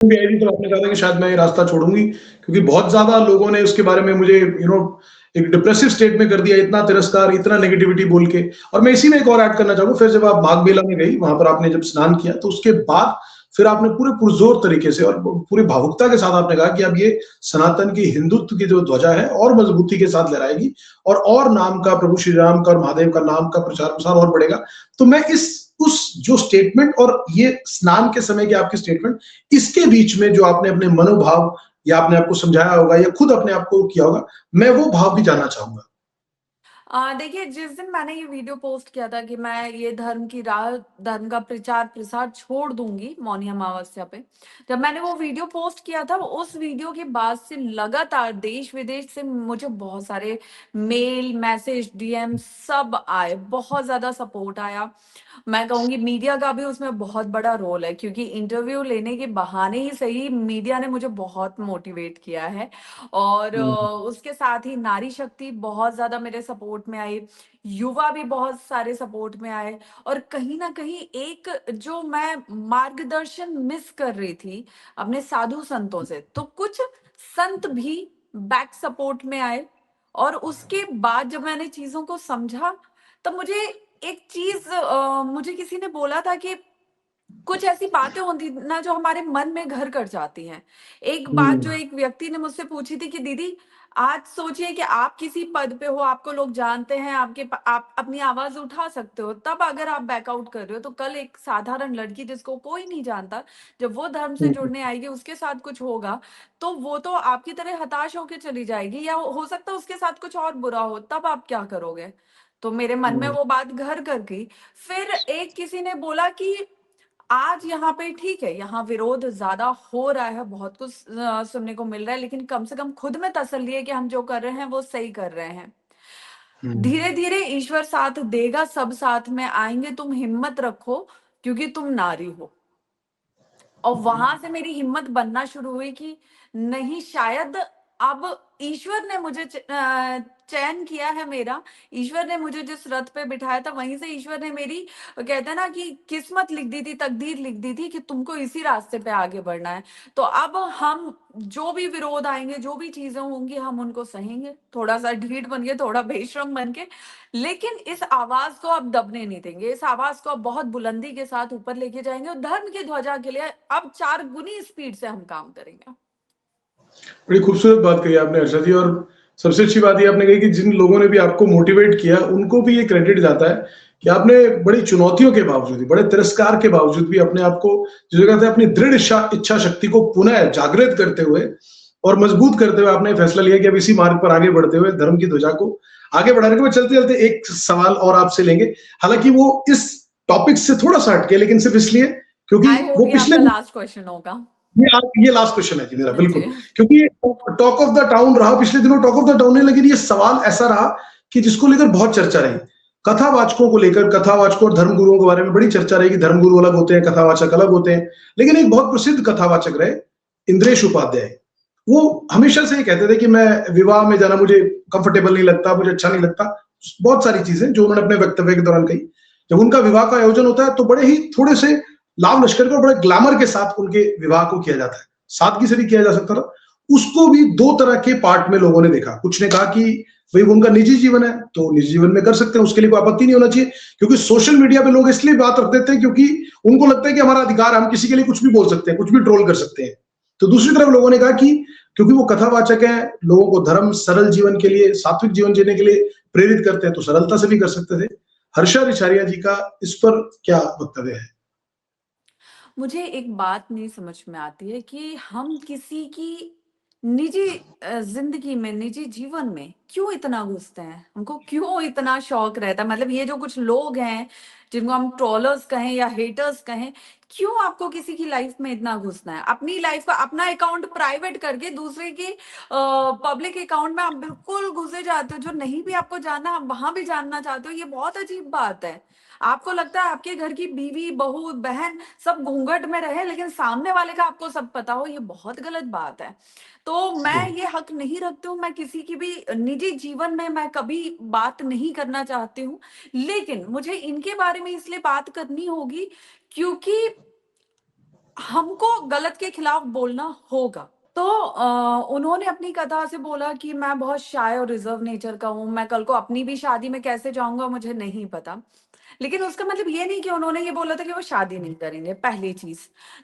भी आई थी तो आपने कहा था कि शायद मैं ये रास्ता छोड़ूँगी, क्योंकि बहुत ज़्यादा लोगों ने उसके बारे में मुझे एक डिप्रेसिव स्टेट में कर दिया, इतना तिरस्कार, इतना नेगेटिविटी बोल के। और मैं इसी में एक और ऐड करना चाहूँगा, फिर जब आप माघ मेला में गई, वहाँ पर आपने जब स्नान किया, तो उसके बाद फिर आपने पूरे पुरज़ोर तरीके से और पूरी भावुकता के साथ आपने कहा कि अब ये सनातन की हिंदुत्व की जो ध्वजा है और मजबूती के साथ लहराएगी और नाम का, प्रभु श्री राम का और महादेव का नाम का प्रचार-प्रसार और बढ़ेगा। तो मैं इस उस जो स्टेटमेंट और ये स्नान के समय की आपकी स्टेटमेंट, इसके बीच में जो आपने अपने मनोभाव या आपने आपको समझाया होगा या खुद अपने आप को किया होगा, मैं वो भाव भी जानना चाहूँगा। देखिए, जिस दिन मैंने ये वीडियो पोस्ट किया था कि मैं ये धर्म की राह, धर्म का प्रचार-प्रसार छोड़ दूँगी मौनी अमावस्या पे। जब मैंने वो वीडियो पोस्ट किया था, उस वीडियो के बाद से लगातार देश-विदेश से मुझे बहुत सारे मेल, मैसेज, डीएम सब आए, बहुत ज़्यादा सपोर्ट आया। मैं कहूँगी मीडिया का भी उसमें बहुत बड़ा रोल है, क्योंकि इंटरव्यू लेने के बहाने ही सही मीडिया ने मुझे बहुत मोटिवेट किया है। और हुँ, उसके साथ ही नारी शक्ति बहुत ज़्यादा मेरे सपोर्ट में आई, युवा भी बहुत सारे सपोर्ट में आए, और कहीं न कहीं एक जो मैं मार्गदर्शन मिस कर रही थी अपने साधु संतों से, तो कुछ संत भी बैक सपोर्ट में आए। और उसके बाद जब मैंने चीज़ों को समझा, तब मुझे एक चीज़ मुझे किसी ने बोला था कि कुछ ऐसी बातें होती ना जो हमारे मन में घर कर जाती हैं। एक बात जो हुँ, एक व्यक्ति ने मुझसे पूछी थी कि दीदी, आज सोचिए कि आप किसी पद पे हो, आपको लोग जानते हैं, आप अपनी आवाज़ उठा सकते हो, तब अगर आप बैक आउट कर रहे हो, तो कल एक साधारण लड़की जिसको कोई नहीं जानता, जब वो धर्म से हुँ, जुड़ने आएगी, उसके साथ कुछ होगा, तो वो तो आपकी तरह हताश होके चली जाएगी, या हो सकता है उसके साथ कुछ और बुरा हो, तब आप क्या करोगे? तो मेरे मन में हुँ, वो बात घर कर गई। फिर एक किसी ने बोला कि आज यहाँ पे ठीक है, यहाँ विरोध ज़्यादा हो रहा है, बहुत कुछ सुनने को मिल रहा है, लेकिन कम से कम खुद में तसल्ली है कि हम जो कर रहे हैं, वो सही कर रहे हैं। हुँ, धीरे-धीरे ईश्वर साथ देगा, सब साथ में आएँगे, तुम हिम्मत रखो, क्योंकि तुम नारी हो। और वहाँ से मेरी हिम्मत बनना शुरू हुई कि नहीं, शायद अब ईश्वर ने मुझे चयन किया है मेरा, ईश्वर ने मुझे जिस रथ पे बिठाया था, वहीं से ईश्वर ने मेरी, कहते हैं ना कि किस्मत लिख दी थी, तकदीर लिख दी थी कि तुमको इसी रास्ते पे आगे बढ़ना है। तो अब हम जो भी विरोध आएँगे, जो भी चीज़ें होंगी, हम उनको सहेंगे, थोड़ा-सा ढीठ बन के, थोड़ा बेशर्म बन के, लेकिन इस आवाज़ को अब दबने नहीं देंगे, इस आवाज़ को अब बहुत बुलंदी के साथ ऊपर लेके जाएँगे, और धर्म की ध्वजा के लिए अब 4 गुनी स्पीड से हम काम करेंगे। बड़ी खूबसूरत बात कही आपने हर्षा जी। और सबसे अच्छी बात ये आपने कही कि जिन लोगों ने भी आपको मोटिवेट किया, उनको भी ये क्रेडिट जाता है कि आपने बड़ी चुनौतियों के बावजूद भी, बड़े तिरस्कार के बावजूद भी अपने आप को, जिसे कहते हैं अपनी दृढ़ इच्छा शक्ति को पुनः जागृत करते हुए और मजबूत करते हुए आपने फैसला लिया कि अब इसी मार्ग पर आगे बढ़ते हुए धर्म की ध्वजा को आगे बढ़ाने के बाद चलते-चलते एक सवाल और आपसे लेंगे। हालाँकि वो इस टॉपिक से थोड़ा-सा हट के, लेकिन सिर्फ इसलिए क्योंकि आई होप वो ये पिछले आपका लास्ट क्वेश्चन होगा। ये लास्ट क्वेश्चन है जी मेरा, बिल्कुल। जी। क्योंकि टॉक ऑफ द टाउन रहा पिछले दिनों, टॉक ऑफ द टाउन है, लेकिन ये सवाल ऐसा रहा कि जिसको लेकर बहुत चर्चा रही। कथावाचकों को लेकर, कथावाचकों और धर्मगुरुओं के बारे में बड़ी चर्चा रही कि धर्मगुरु अलग होते हैं, कथावाचक अलग होते हैं। लेकिन एक बहुत प्रसिद्ध कथावाचक रहे, इंद्रेश उपाध्याय। वो हमेशा से ये कहते थे कि मैं विवाह में जाना मुझे कंफर्टेबल नहीं लगता, मुझे अच्छा नहीं लगता। बहुत सारी चीजें जो उन्होंने अपने वक्तव्य के दौरान कही। जब उनका विवाह का आयोजन होता है तो बड़े ही थोड़े से लाव लश्कर को बड़े ग्लैमर के साथ उनके विवाह को किया जाता है, सादगी से भी किया जा सकता था। उसको भी दो तरह के पार्ट में लोगों ने देखा। कुछ ने कहा कि भाई वो उनका निजी जीवन है तो निजी जीवन में कर सकते हैं, उसके लिए कोई आपत्ति नहीं होना चाहिए, क्योंकि सोशल मीडिया पे लोग इसलिए बात रख देते हैं क्योंकि उनको लगता है कि हमारा अधिकार है, हम किसी के लिए कुछ भी बोल सकते हैं, कुछ भी ट्रोल कर सकते हैं। तो दूसरी तरफ लोगों ने कहा कि क्योंकि वो कथावाचक है, लोगों को धर्म सरल जीवन के लिए, सात्विक जीवन जीने के लिए प्रेरित करते हैं, तो सरलता से भी कर सकते थे। हर्षा रिछारिया जी का इस पर क्या वक्तव्य है? मुझे एक बात नहीं समझ में आती है कि हम किसी की निजी जिंदगी में, निजी जीवन में क्यों इतना घुसते हैं? हमको क्यों इतना शौक रहता है? मतलब ये जो कुछ लोग हैं, जिनको हम ट्रोलर्स कहें या हेटर्स कहें, क्यों आपको किसी की लाइफ में इतना घुसना है? अपनी लाइफ का अपना अकाउंट प्राइवेट करके दूसरे के पब्लिक अकाउंट में आप बिल्कुल घुसे जाते हो, जो नहीं भी आपको जानना, आप वहां भी जानना चाहते हो। ये बहुत अजीब बात है। आपको लगता है आपके घर की बीवी, बहू, बहन सब घूंघट में रहे, लेकिन सामने वाले का आपको सब पता हो, ये बहुत गलत बात है। तो मैं हम्म। ये हक नहीं रखती हूँ, मैं किसी की भी निजी जीवन में मैं कभी बात नहीं करना चाहती हूँ। लेकिन मुझे इनके बारे में इसलिए बात करनी होगी, क्योंकि हमको गलत के खिलाफ बोलना होगा। तो उन्होंने अपनी कथा से बोला कि मैं बहुत शाय और रिज़र्व नेचर का हूँ, मैं कल को अपनी भी शादी में कैसे जाऊँगा मुझे नहीं पता। लेकिन उसका मतलब ये नहीं कि उन्होंने ये बोला था कि वो शादी नहीं करेंगे, पहली चीज़।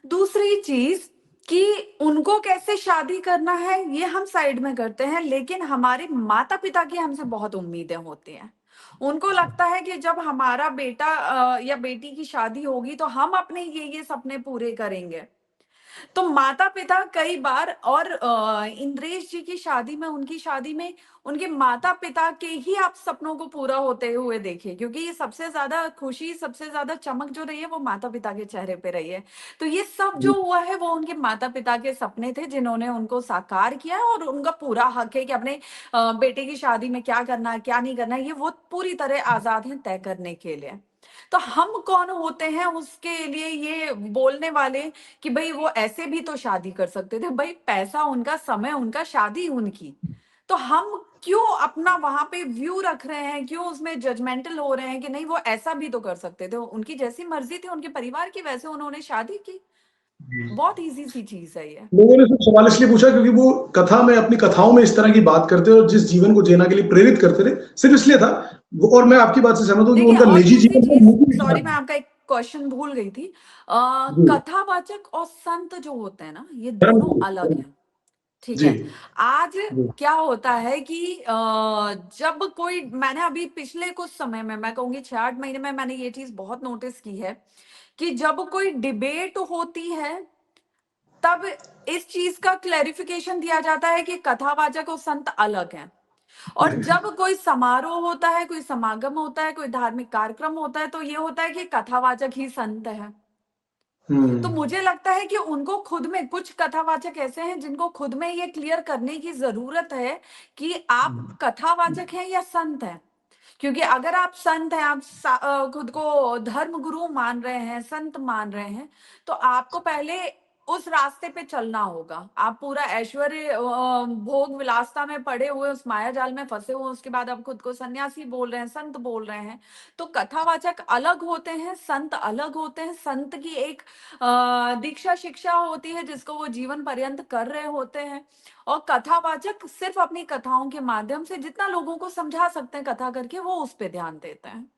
दूसरी चीज़ कि उनको कैसे शादी करना है ये हम साइड में करते हैं, लेकिन हमारे माता-पिता की हमसे बहुत उम्मीदें होती हैं। उनको लगता है कि जब हमारा बेटा या बेटी की शादी होगी तो हम अपने ये सपने पूरे करेंगे। तो माता-पिता कई बार और इंद्रेश जी की शादी में, उनकी शादी में उनके माता-पिता के ही आप सपनों को पूरा होते हुए देखे, क्योंकि ये सबसे ज़्यादा खुशी, सबसे ज़्यादा चमक जो रही है वो माता-पिता के चेहरे पे रही है। तो ये सब जो हुआ है वो उनके माता-पिता के सपने थे जिन्होंने उनको साकार किया, और उनका पूरा हक है कि अपने बेटे की शादी में क्या करना है, क्या नहीं करना है, ये वो पूरी तरह आज़ाद हैं तय करने के लिए। तो हम कौन होते हैं उसके लिए ये बोलने वाले कि भई वो ऐसे भी तो शादी कर सकते थे। भई पैसा उनका, समय उनका, शादी उनकी। तो हम क्यों अपना वहाँ पे व्यू रख रहे हैं? क्यों उसमें जजमेंटल हो रहे हैं कि नहीं वो ऐसा भी तो कर सकते थे। उनकी जैसी मर्ज़ी थी उनके परिवार की, वैसे उन्होंने शादी की। बहुत ईज़ी सी चीज़ है ये। लोगों ने सिर्फ सवाल इसलिए पूछा क्योंकि वो कथा में, अपनी कथाओं में इस तरह की बात करते और जिस जीवन को जीना के लिए प्रेरित करते थे, सिर्फ इसलिए था। और मैं आपकी बात से सहमत हूँ कि देखिए उनका और निजी दूसरी जीवन था, चीज़, निजी सॉरी विचार मैं था। आपका एक क्वेश्चन भूल गई थी। जी, कथावाचक और संत जो होते हैं ना, ये दोनों धर्मगुरु, अलग हैं। ठीक जी, है। आज जी, क्या होता है कि जब कोई, मैंने अभी पिछले कुछ समय में, मैं कहूँगी 6-8 महीने में मैंने ये चीज़ बहुत नोटिस की है कि जब कोई डिबेट होती है, तब इस चीज़ का क्लैरिफ़िकेशन दिया जाता है कि कथावाचक और संत अलग हैं। और जब कोई समारोह होता है, कोई समागम होता है, कोई धार्मिक कार्यक्रम होता है, तो ये होता है कि कथावाचक ही संत है। तो हुँ, मुझे लगता है कि उनको खुद में, कुछ कथावाचक ऐसे हैं जिनको खुद में ये क्लियर करने की ज़रूरत है कि आप कथावाचक हैं या संत हैं। क्योंकि अगर आप संत हैं, आप खुद को धर्म गुरु मान रहे हैं, संत मान रहे हैं, तो आपको पहले उस रास्ते पे चलना होगा। आप पूरा ऐश्वर्य भोग विलासता में पड़े हुए उस माया जाल में फँसे हुए, उसके बाद आप खुद को सन्यासी बोल रहे हैं, संत बोल रहे हैं। तो कथावाचक अलग होते हैं, संत अलग होते हैं। संत की एक दीक्षा शिक्षा होती है जिसको वो जीवन पर्यंत कर रहे होते हैं, और कथावाचक सिर्फ अपनी कथाओं के माध्यम से जितना लोगों को समझा सकते हैं कथा करके, वो उस पे ध्यान देते हैं।